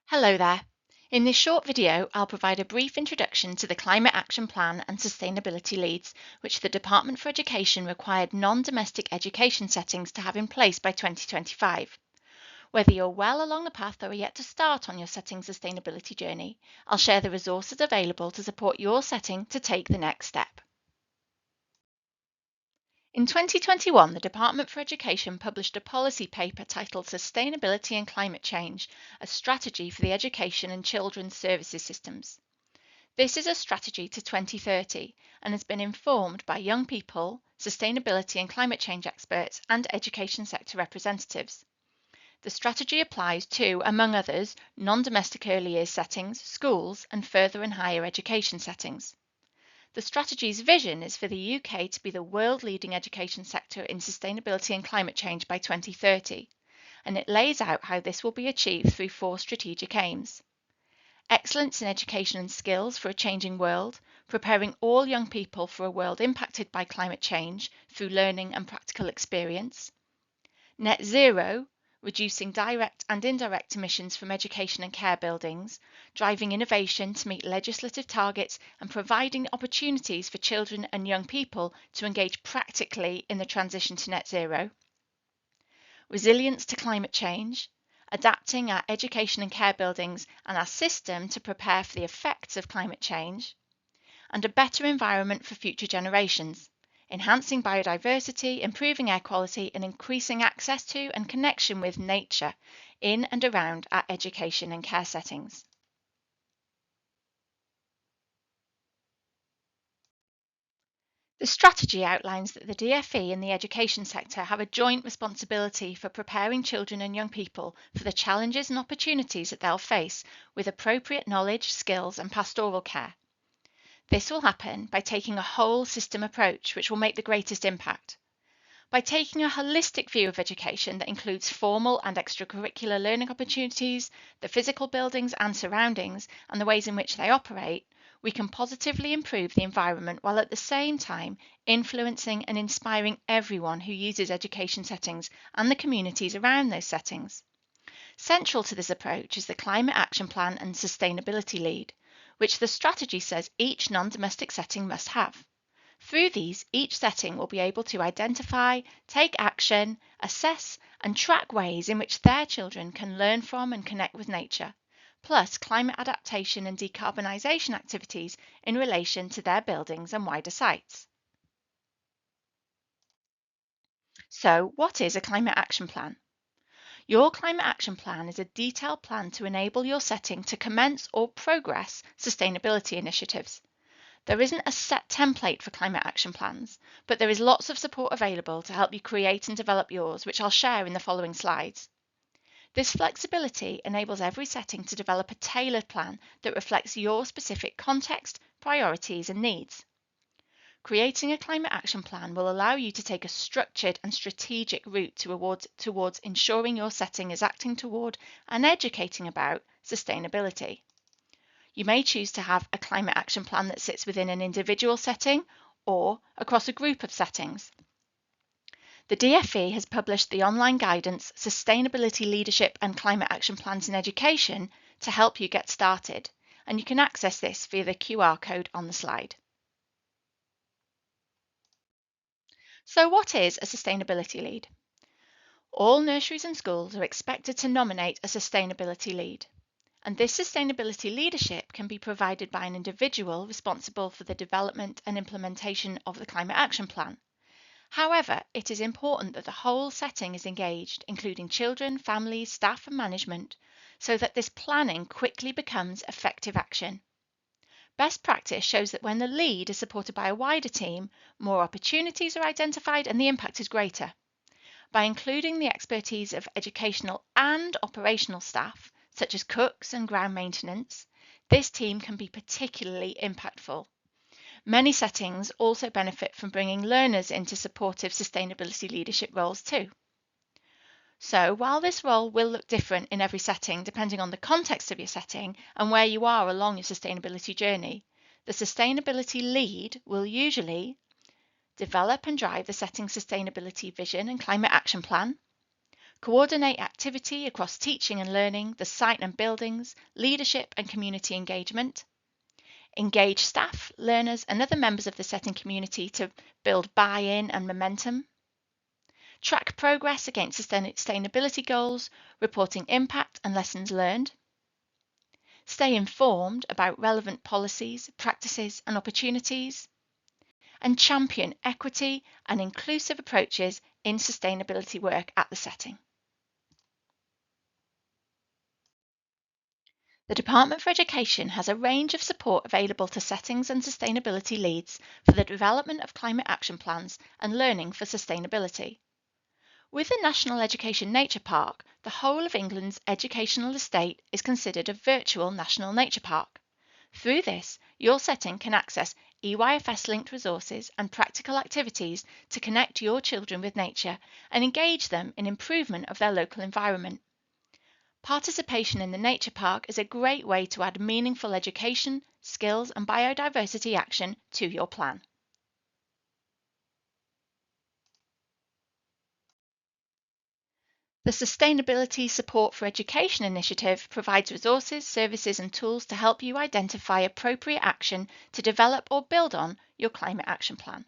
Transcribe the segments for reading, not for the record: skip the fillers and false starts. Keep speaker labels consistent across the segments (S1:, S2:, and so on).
S1: Hello there. In this short video, I'll provide a brief introduction to the Climate Action Plan and Sustainability Leads, which the Department for Education required non-domestic education settings to have in place by 2025. Whether you're well along the path or are yet to start on your setting sustainability journey, I'll share the resources available to support your setting to take the next step. In 2021, the Department for Education published a policy paper titled Sustainability and Climate Change, a Strategy for the Education and Children's Services Systems. This is a strategy to 2030 and has been informed by young people, sustainability and climate change experts, and education sector representatives. The strategy applies to, among others, non-domestic early years settings, schools, and further and higher education settings. The strategy's vision is for the UK to be the world-leading education sector in sustainability and climate change by 2030, and it lays out how this will be achieved through 4 strategic aims. Excellence in education and skills for a changing world, preparing all young people for a world impacted by climate change through learning and practical experience. Net zero, reducing direct and indirect emissions from education and care buildings, driving innovation to meet legislative targets and providing opportunities for children and young people to engage practically in the transition to net zero. Resilience to climate change, adapting our education and care buildings and our system to prepare for the effects of climate change, and a better environment for future generations, enhancing biodiversity, improving air quality, and increasing access to and connection with nature in and around our education and care settings. The strategy outlines that the DFE and the education sector have a joint responsibility for preparing children and young people for the challenges and opportunities that they'll face with appropriate knowledge, skills, and pastoral care. This will happen by taking a whole system approach, which will make the greatest impact. By taking a holistic view of education that includes formal and extracurricular learning opportunities, the physical buildings and surroundings, and the ways in which they operate, we can positively improve the environment while at the same time influencing and inspiring everyone who uses education settings and the communities around those settings. Central to this approach is the Climate Action Plan and Sustainability Lead, which the strategy says each non-domestic setting must have. Through these, each setting will be able to identify, take action, assess, and track ways in which their children can learn from and connect with nature, plus climate adaptation and decarbonisation activities in relation to their buildings and wider sites. So, what is a climate action plan? Your climate action plan is a detailed plan to enable your setting to commence or progress sustainability initiatives. There isn't a set template for climate action plans, but there is lots of support available to help you create and develop yours, which I'll share in the following slides. This flexibility enables every setting to develop a tailored plan that reflects your specific context, priorities, and needs. Creating a climate action plan will allow you to take a structured and strategic route towards ensuring your setting is acting toward and educating about sustainability. You may choose to have a climate action plan that sits within an individual setting or across a group of settings. The DFE has published the online guidance Sustainability Leadership and Climate Action Plans in Education to help you get started, and you can access this via the QR code on the slide. So what is a sustainability lead? All nurseries and schools are expected to nominate a sustainability lead, and this sustainability leadership can be provided by an individual responsible for the development and implementation of the Climate Action Plan. However, it is important that the whole setting is engaged, including children, families, staff and management, so that this planning quickly becomes effective action. Best practice shows that when the lead is supported by a wider team, more opportunities are identified and the impact is greater. By including the expertise of educational and operational staff, such as cooks and ground maintenance, this team can be particularly impactful. Many settings also benefit from bringing learners into supportive sustainability leadership roles too. So while this role will look different in every setting depending on the context of your setting and where you are along your sustainability journey, the sustainability lead will usually develop and drive the setting sustainability vision and climate action plan, coordinate activity across teaching and learning, the site and buildings, leadership and community engagement, engage staff, learners and other members of the setting community to build buy-in and momentum, track progress against sustainability goals, reporting impact and lessons learned, stay informed about relevant policies, practices and opportunities, and champion equity and inclusive approaches in sustainability work at the setting. The Department for Education has a range of support available to settings and sustainability leads for the development of climate action plans and learning for sustainability. With the National Education Nature Park, the whole of England's educational estate is considered a virtual national nature park. Through this, your setting can access EYFS-linked resources and practical activities to connect your children with nature and engage them in improvement of their local environment. Participation in the Nature Park is a great way to add meaningful education, skills and biodiversity action to your plan. The Sustainability Support for Education initiative provides resources, services and tools to help you identify appropriate action to develop or build on your climate action plan.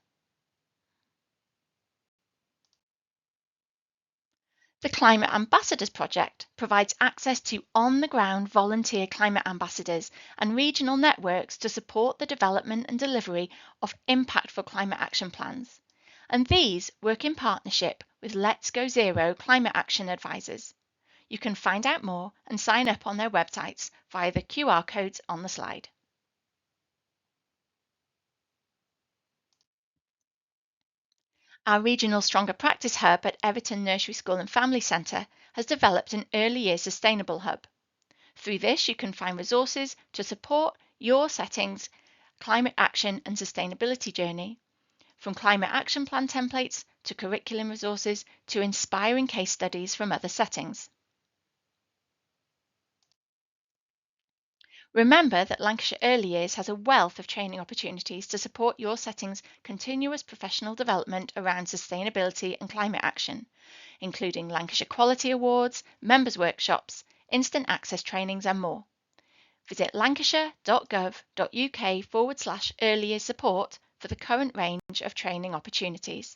S1: The Climate Ambassadors Project provides access to on-the-ground volunteer climate ambassadors and regional networks to support the development and delivery of impactful climate action plans. And these work in partnership with Let's Go Zero climate action advisors. You can find out more and sign up on their websites via the QR codes on the slide. Our regional Stronger Practice Hub at Everton Nursery School and Family Centre has developed an early years sustainable hub. Through this, you can find resources to support your setting's climate action and sustainability journey, from climate action plan templates to curriculum resources to inspiring case studies from other settings. Remember that Lancashire Early Years has a wealth of training opportunities to support your setting's continuous professional development around sustainability and climate action, including Lancashire Quality Awards, members' workshops, instant access trainings and more. Visit lancashire.gov.uk/early years support for the current range of training opportunities.